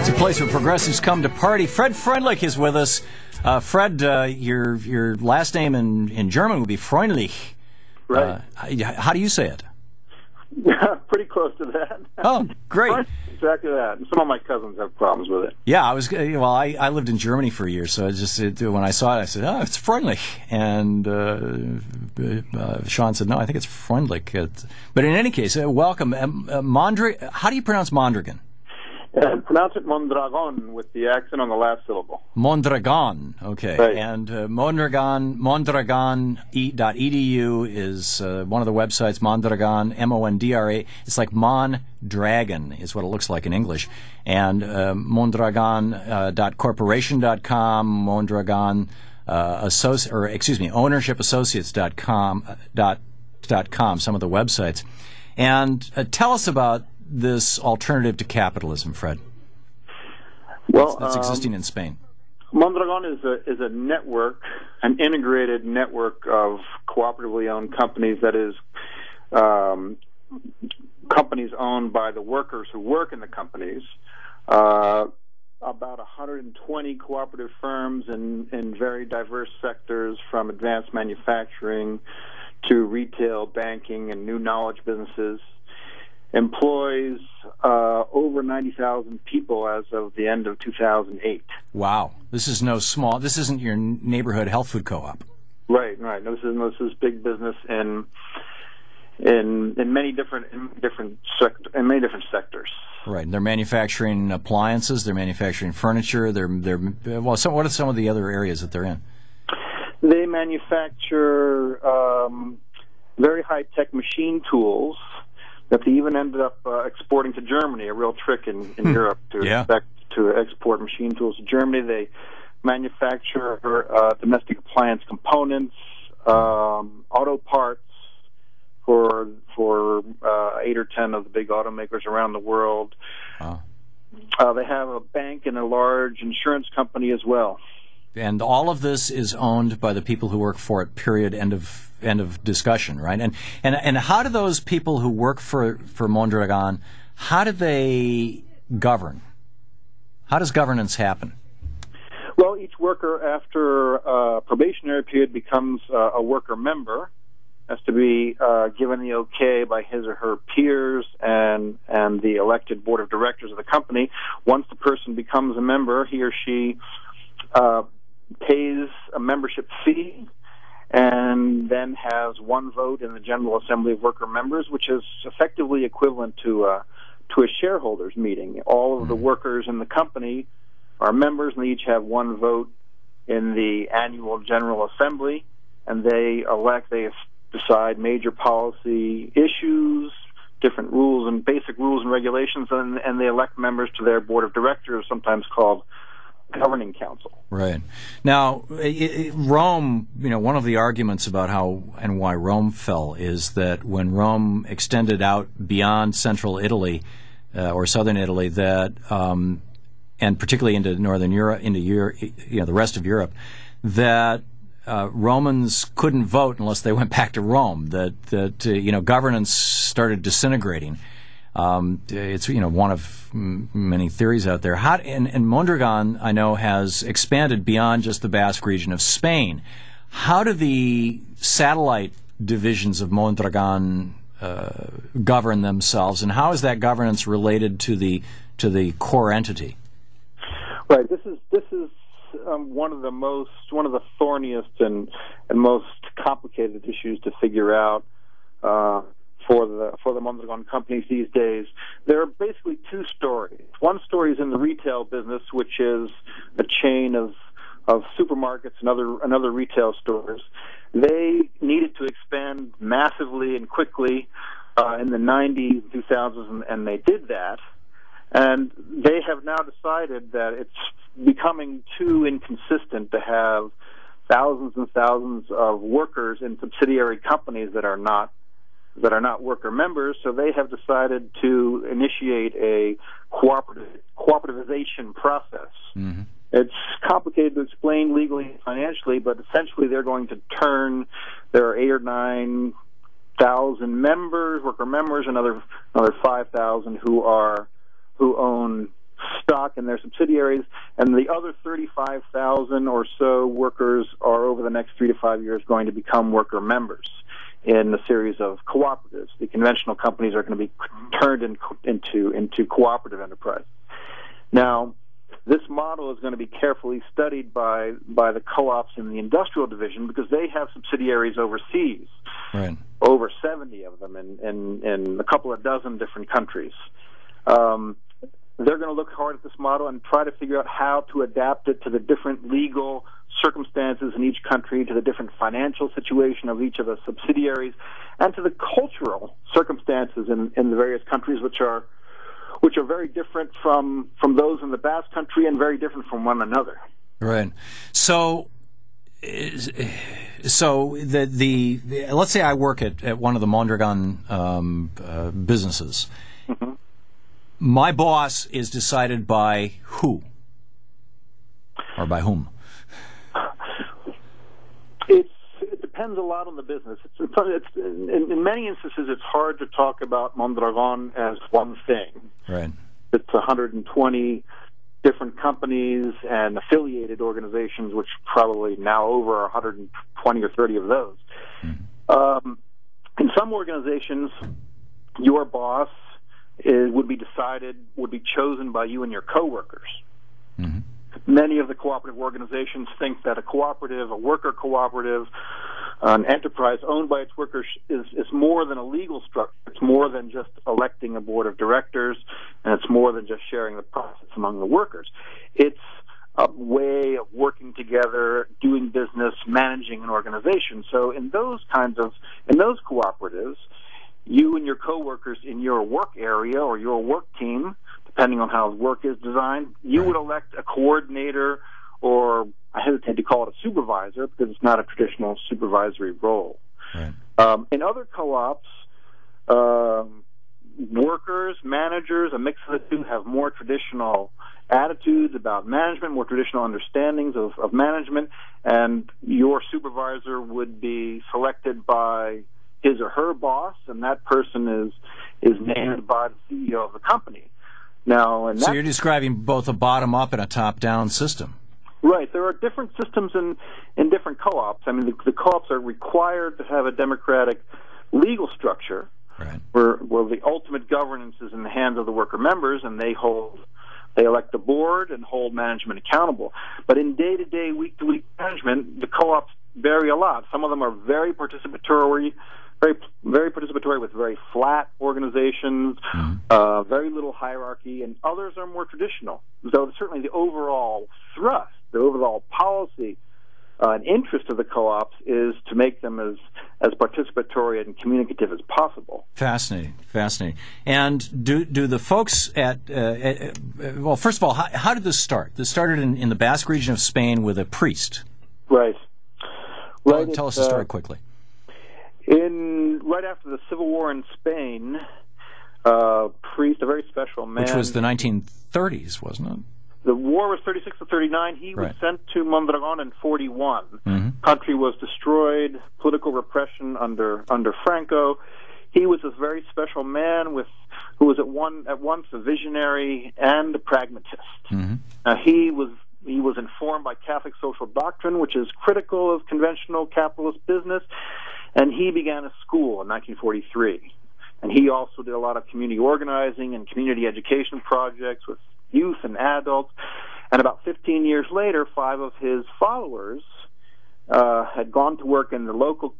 It's a place where progressives come to party. Fred Freundlich is with us. Fred, your last name in German would be Freundlich. Right. How do you say it? Pretty close to that. Oh, great. Exactly that. Some of my cousins have problems with it. Yeah, I lived in Germany for a year, so when I saw it, I said, "Oh, it's Freundlich," and Sean said, "No, I think it's Freundlich." But in any case, welcome. How do you pronounce Mondragon? Pronounce it Mondragon with the accent on the last syllable. Mondragon, okay. Right. And mondragon.edu is one of the websites, Mondragon, M-O-N-D-R-A. It's like Mondragon is what it looks like in English. And mondragon.corporation.com, Mondragon, ownershipassociates.com, some of the websites. And tell us about this alternative to capitalism, Fred. Well, that's existing in Spain. Mondragon is a network, an integrated network of cooperatively owned companies. That is, companies owned by the workers who work in the companies. About 120 cooperative firms in very diverse sectors, from advanced manufacturing to retail, banking, and new knowledge businesses. Employs over 90,000 people as of the end of 2008. Wow, this isn't your neighborhood health food co-op. Right. No, this is big business in many different sectors. Right. And they're manufacturing appliances. They're manufacturing furniture. What are some of the other areas that they're in? They manufacture very high-tech machine tools that they even ended up exporting to Germany, a real trick in Europe to export machine tools to Germany. They manufacture domestic appliance components, auto parts for 8 or 10 of the big automakers around the world. Wow. They have a bank and a large insurance company as well. And all of this is owned by the people who work for it, period, end of discussion, right? And how do those people who work for Mondragon, how do they govern? How does governance happen? Well, each worker, after a probationary period, becomes a worker member, has to be given the okay by his or her peers and the elected board of directors of the company. Once the person becomes a member, he or she pays a membership fee and then has one vote in the General Assembly of Worker Members, which is effectively equivalent to a shareholders meeting. All of the workers in the company are members, and they each have one vote in the annual General Assembly, and they decide major policy issues, different rules and basic rules and regulations, and they elect members to their board of directors, sometimes called governing council. Right. Now, Rome, one of the arguments about how and why Rome fell is that when Rome extended out beyond central Italy or southern Italy, that and particularly into northern Europe, the rest of Europe, that Romans couldn't vote unless they went back to Rome. That governance started disintegrating. It's one of many theories out there. And Mondragon, I know, has expanded beyond just the Basque region of Spain. How do the satellite divisions of Mondragon govern themselves, and how is that governance related to the core entity? Right. This is one of the thorniest and most complicated issues to figure out for the Mondragon companies these days. There are basically two stories. One story is in the retail business, which is a chain of supermarkets and other retail stores. They needed to expand massively and quickly in the 90s, 2000s, and they did that. And they have now decided that it's becoming too inconsistent to have thousands and thousands of workers in subsidiary companies that are not worker members, so they have decided to initiate a cooperativization process. Mm-hmm. It's complicated to explain legally and financially, but essentially they're going to turn their 8,000 or 9,000 members, worker members, another 5,000 who own stock in their subsidiaries, and the other 35,000 or so workers are over the next 3 to 5 years going to become worker members in a series of cooperatives. The conventional companies are going to be turned into cooperative enterprise. Now, this model is going to be carefully studied by the co-ops in the industrial division because they have subsidiaries overseas, right. Over 70 of them in a couple of dozen different countries. They're going to look hard at this model and try to figure out how to adapt it to the different legal circumstances in each country, to the different financial situation of each of the subsidiaries, and to the cultural circumstances in the various countries, which are very different from those in the Basque Country and very different from one another. Right. So the let's say I work at one of the Mondragon businesses. Mm-hmm. My boss is decided by who? Or by whom? It depends a lot on the business. In many instances, it's hard to talk about Mondragon as one thing. Right. It's 120 different companies and affiliated organizations, which probably now over 120 or 30 of those. Mm-hmm. In some organizations, your boss would be chosen by you and your coworkers. Mm-hmm. Many of the cooperative organizations think that a cooperative, a worker cooperative, an enterprise owned by its workers is more than a legal structure. It's more than just electing a board of directors, and it's more than just sharing the profits among the workers. It's a way of working together, doing business, managing an organization. So in those cooperatives, you and your coworkers in your work area or your work team, depending on how work is designed, you would elect a coordinator, or I hesitate to call it a supervisor because it's not a traditional supervisory role. Right. In other co-ops, workers, managers, a mix of the two have more traditional attitudes about management, more traditional understandings of management, and your supervisor would be selected by his or her boss, and that person is named by the CEO of the company. Now, so you're describing both a bottom-up and a top-down system. Right. There are different systems in different co-ops. I mean, the co-ops are required to have a democratic legal structure, right, where the ultimate governance is in the hands of the worker members, and they elect the board and hold management accountable. But in day-to-day, week-to-week management, the co-ops vary a lot. Some of them are very participatory, very participatory with very flat organizations, very little hierarchy, and others are more traditional. So certainly the overall thrust, the overall policy and interest of the co-ops is to make them as participatory and communicative as possible. Fascinating. And do the folks well, first of all, how did this start? This started in the Basque region of Spain with a priest. Right. Well, tell us the story quickly. Right after the Civil War in Spain, a priest, a very special man, which was the 1930s, wasn't it? The war was 36 to 39. He was sent to Mondragon in 41. Mm-hmm. Country was destroyed, political repression under Franco. He was a very special man who was at once a visionary and a pragmatist. Mm-hmm. He was informed by Catholic social doctrine, which is critical of conventional capitalist business, and he began a school in 1943. And he also did a lot of community organizing and community education projects with youth and adults. And about 15 years later, 5 of his followers had gone to work in the local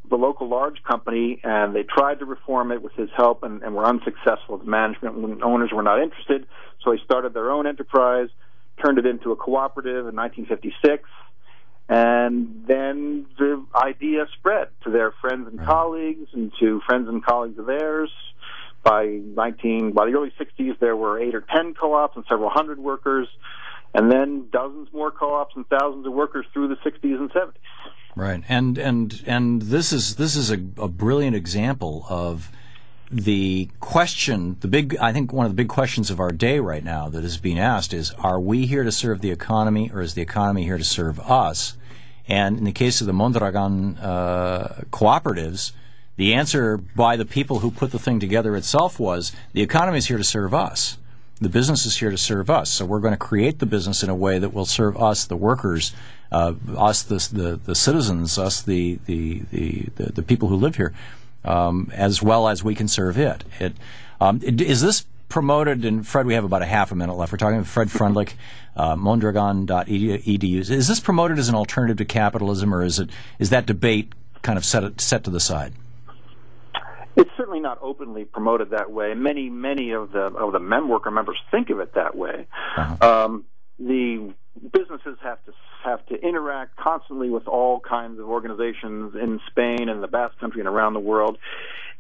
large company, and they tried to reform it with his help and were unsuccessful. The management and owners were not interested, so they started their own enterprise, turned it into a cooperative in 1956, and then the idea spread to their friends and colleagues and to friends and colleagues of theirs. By the early 60s, there were 8 or 10 co-ops and several hundred workers, and then dozens more co-ops and thousands of workers through the 60s and 70s. Right, and this is a brilliant example of the question. I think one of the big questions of our day right now that is being asked is: are we here to serve the economy, or is the economy here to serve us? And in the case of the Mondragon cooperatives, the answer by the people who put the thing together itself was the economy is here to serve us. The business is here to serve us, so we're going to create the business in a way that will serve us, the workers, us, the citizens, us, the people who live here, as well as we can serve it. Is this promoted? And Fred, we have about a half a minute left. We're talking with Fred Freundlich, Mondragon.edu. Is this promoted as an alternative to capitalism, or is that debate kind of set to the side? It's certainly not openly promoted that way. Many of the MEM worker members think of it that way. Uh-huh. The businesses have to interact constantly with all kinds of organizations in Spain and the Basque Country and around the world,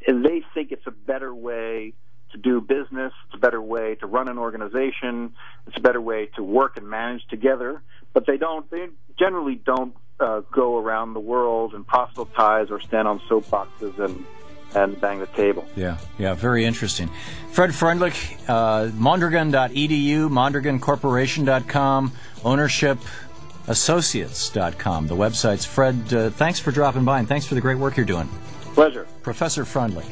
and they think it's a better way to do business. It's a better way to run an organization. It's a better way to work and manage together. But they generally don't go around the world and proselytize or stand on soapboxes and bang the table. Yeah, very interesting. Fred Freundlich, Mondragon.edu, MondragonCorporation.com, OwnershipAssociates.com. The website's Fred. Thanks for dropping by, and thanks for the great work you're doing. Pleasure. Professor Freundlich.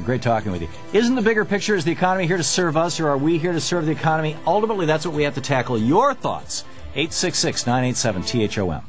Great talking with you. Isn't the bigger picture, is the economy here to serve us, or are we here to serve the economy? Ultimately, that's what we have to tackle. Your thoughts, 866-987-THOM.